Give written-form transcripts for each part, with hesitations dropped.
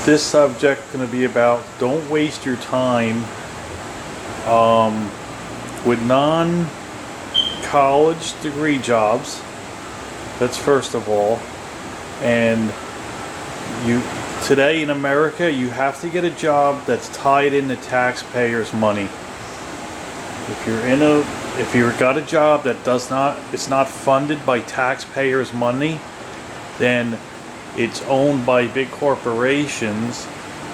This subject going to be about don't waste your time with non-college degree jobs. That's first of all. And today in America, you have to get a job that's tied into taxpayers' money. If you've got a job that it's not funded by taxpayers' money, then it's owned by big corporations,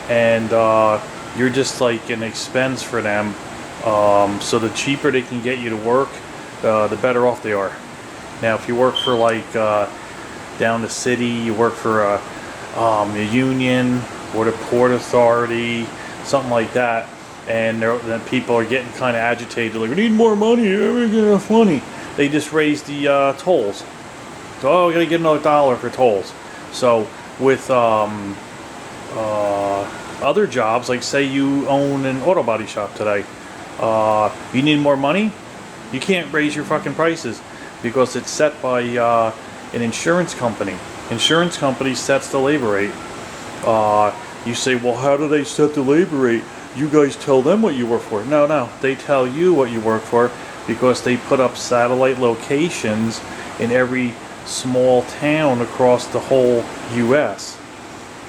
and you're just like an expense for them. So the cheaper they can get you to work, the better off they are. Now, if you work for like down the city, you work for a union or the port authority, something like that, and then people are getting kind of agitated, like, we need more money, we don't get enough money. They just raise the tolls. So, oh, we gotta get another $1 for tolls. So with other jobs, like say you own an auto body shop today, you need more money, you can't raise your fucking prices because it's set by an insurance company. Insurance company sets the labor rate. You say, well, how do they set the labor rate? You guys tell them what you work for. No, they tell you what you work for because they put up satellite locations in every small town across the whole US,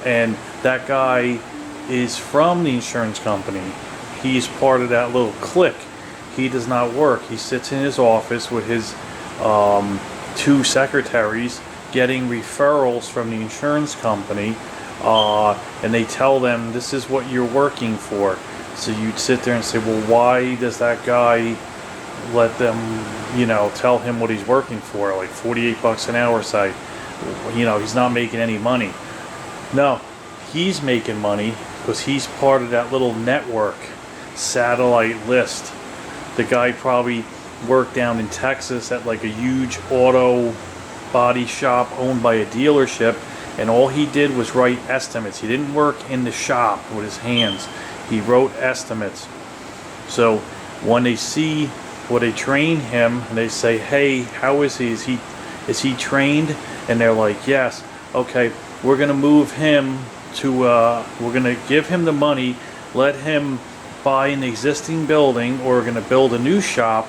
and that guy is from the insurance company. He's part of that little clique. He does not work. He sits in his office with his 2 secretaries getting referrals from the insurance company, and they tell them this is what you're working for. So you'd sit there and say, well, why does that guy let them, tell him what he's working for, like $48 an hour, say, he's not making any money. No, he's making money because he's part of that little network, satellite list. The guy probably worked down in Texas at like a huge auto body shop owned by a dealership, and all he did was write estimates. He didn't work in the shop with his hands. He wrote estimates. So when they see, well, they train him and they say, hey, how is he? Is he trained? And they're like, yes. Okay, we're gonna move him to we're gonna give him the money, let him buy an existing building, or we're gonna build a new shop,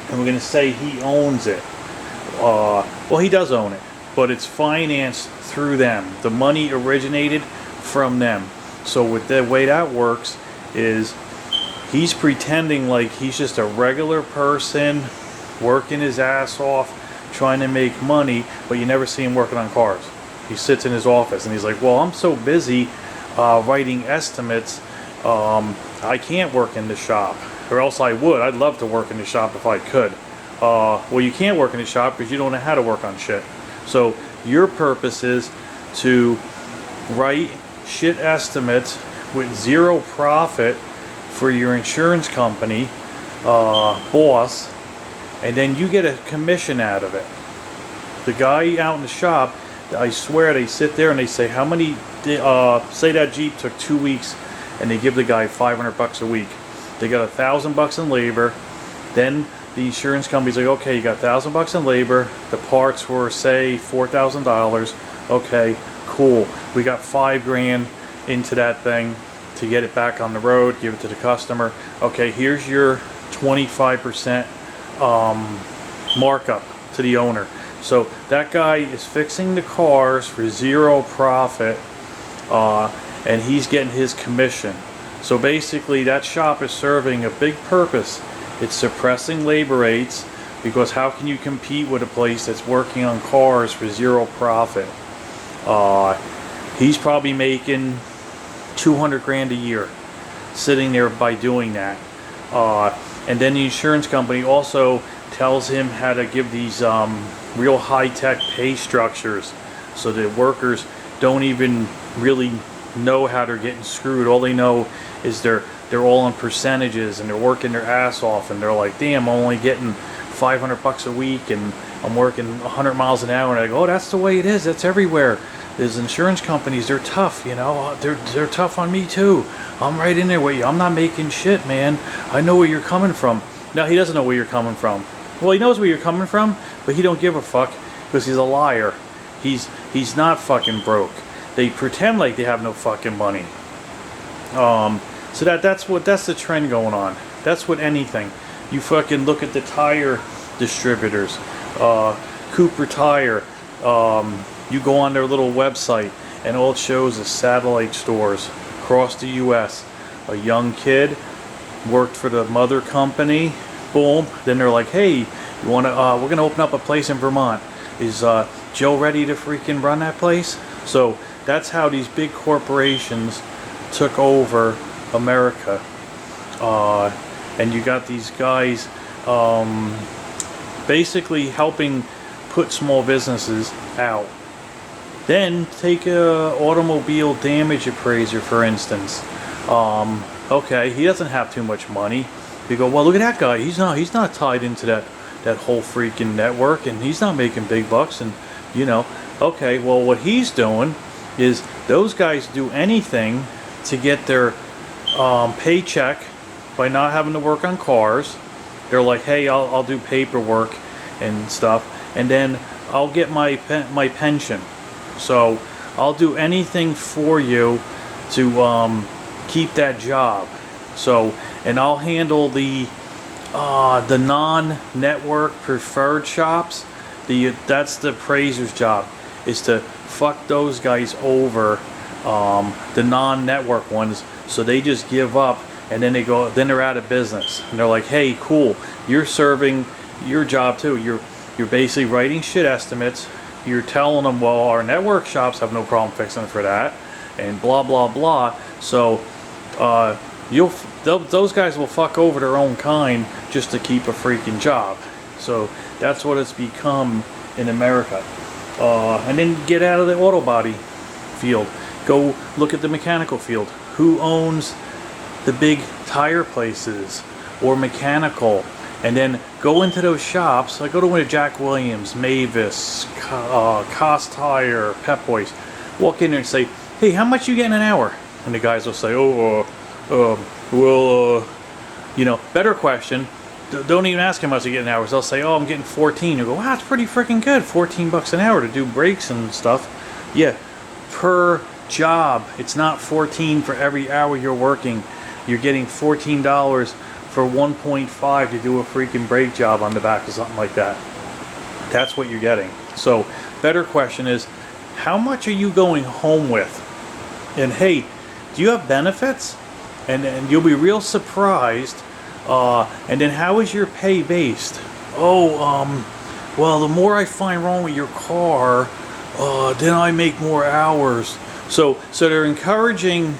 and we're gonna say he owns it. Well, he does own it, but it's financed through them. The money originated from them. So with the way that works is he's pretending like he's just a regular person working his ass off trying to make money, but you never see him working on cars. He sits in his office and he's like, well, I'm so busy writing estimates, I can't work in the shop, or else I would. I'd love to work in the shop if I could. Well, you can't work in the shop because you don't know how to work on shit. So your purpose is to write shit estimates with zero profit for your insurance company boss, and then you get a commission out of it. The guy out in the shop, I swear, they sit there and they say, how many, say that Jeep took 2 weeks, and they give the guy $500 a week. They got $1,000 in labor. Then the insurance company's like, okay, you got $1,000 in labor. The parts were, say, $4,000. Okay, cool. We got $5,000 into that thing to get it back on the road, give it to the customer. Okay, here's your 25% markup to the owner. So that guy is fixing the cars for zero profit, and he's getting his commission. So basically that shop is serving a big purpose. It's suppressing labor rates, because how can you compete with a place that's working on cars for zero profit? He's probably making $200,000 a year sitting there by doing that. And then the insurance company also tells him how to give these real high-tech pay structures, so that workers don't even really know how they're getting screwed. All they know is they're all on percentages, and they're working their ass off, and they're like, damn, I'm only getting $500 a week, and I'm working 100 miles an hour. And I go, oh, that's the way it is. That's everywhere. There's insurance companies, they're tough, they're tough on me too. I'm right in there with you. I'm not making shit, man. I know where you're coming from. No, he doesn't know where you're coming from. Well, he knows where you're coming from, but he don't give a fuck because he's a liar. He's not fucking broke. they pretend like they have no fucking money. So that's the trend going on. That's what anything. You fucking look at the tire distributors, Cooper Tire. You go on their little website, and all it shows is satellite stores across the U.S. A young kid worked for the mother company. Boom. Then they're like, "Hey, you wanna? We're gonna open up a place in Vermont. Is Joe ready to freaking run that place?" So that's how these big corporations took over America. And you got these guys basically helping put small businesses out. Then take a automobile damage appraiser, for instance. Okay, he doesn't have too much money. You go, well, look at that guy. He's not tied into that whole freaking network, and he's not making big bucks. And okay, well, what he's doing is those guys do anything to get their paycheck by not having to work on cars. They're like, hey, I'll do paperwork and stuff, and then I'll get my pension. So I'll do anything for you to keep that job. So, and I'll handle the non-network preferred shops. That's the appraiser's job, is to fuck those guys over, the non-network ones, so they just give up, and then they're out of business. And they're like, hey, cool, you're serving your job too. You're basically writing shit estimates. You're telling them, well, our network shops have no problem fixing for that, and blah blah blah. So those guys will fuck over their own kind just to keep a freaking job. So that's what it's become in America. And then get out of the auto body field. Go look at the mechanical field. Who owns the big tire places or mechanical? And then go into those shops. Like go to one of Jack Williams, Mavis, Cost Tire, Pep Boys. Walk in there and say, hey, how much you getting an hour? And the guys will say, better question. Don't even ask how much you get an hour. They'll say, oh, I'm getting 14. You go, wow, that's pretty freaking good. $14 an hour to do brakes and stuff. Yeah, per job. It's not 14 for every hour you're working. You're getting $14 for 1.5 to do a freaking brake job on the back or something like that. That's what you're getting. So, better question is, how much are you going home with? And hey, do you have benefits? And you'll be real surprised. And then how is your pay based? Well, the more I find wrong with your car, then I make more hours. So they're encouraging,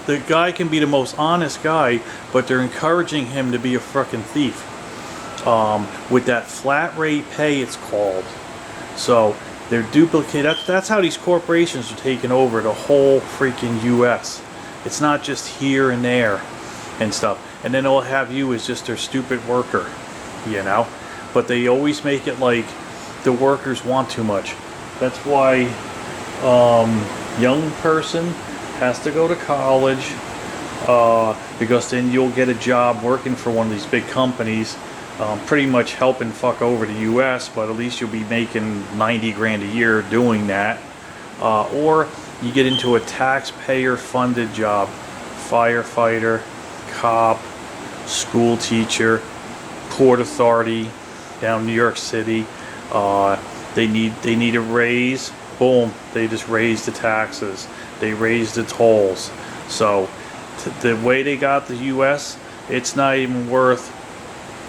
the guy can be the most honest guy, but they're encouraging him to be a frickin' thief. With that flat rate pay, it's called. So they're duplicating. That's how these corporations are taking over the whole freaking U.S. It's not just here and there and stuff. And then all have you is just their stupid worker, But they always make it like the workers want too much. That's why young person has to go to college, because then you'll get a job working for one of these big companies, pretty much helping fuck over the U.S., but at least you'll be making 90 grand a year doing that. Or you get into a taxpayer-funded job, firefighter, cop, school teacher, port authority down in New York City. They need a raise. Boom, they just raise the taxes. They raise the tolls. So the way they got the U.S., it's not even worth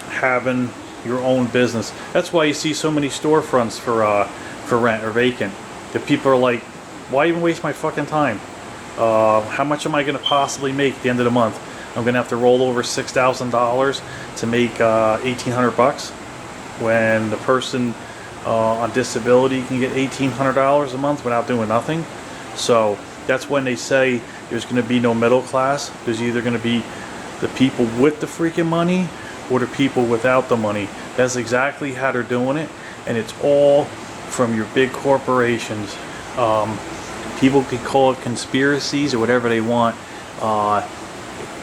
having your own business. That's why you see so many storefronts for rent or vacant. The people are like, why even waste my fucking time? How much am I going to possibly make at the end of the month? I'm going to have to roll over $6,000 to make $1,800 when the person on disability can get $1,800 a month without doing nothing. So that's when they say there's going to be no middle class. There's either going to be the people with the freaking money or the people without the money. That's exactly how they're doing it, and it's all from your big corporations. People can call it conspiracies or whatever they want.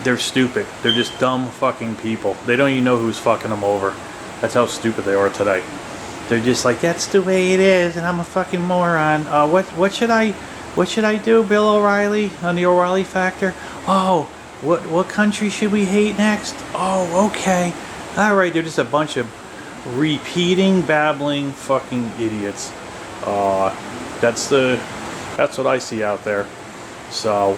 They're stupid. They're just dumb fucking people. They don't even know who's fucking them over. That's how stupid they are today. They're just like, that's the way it is, and I'm a fucking moron. What should I What should I do, Bill O'Reilly, on the O'Reilly Factor? Oh, what country should we hate next? Oh, okay. Alright, they're just a bunch of repeating, babbling fucking idiots. That's what I see out there. So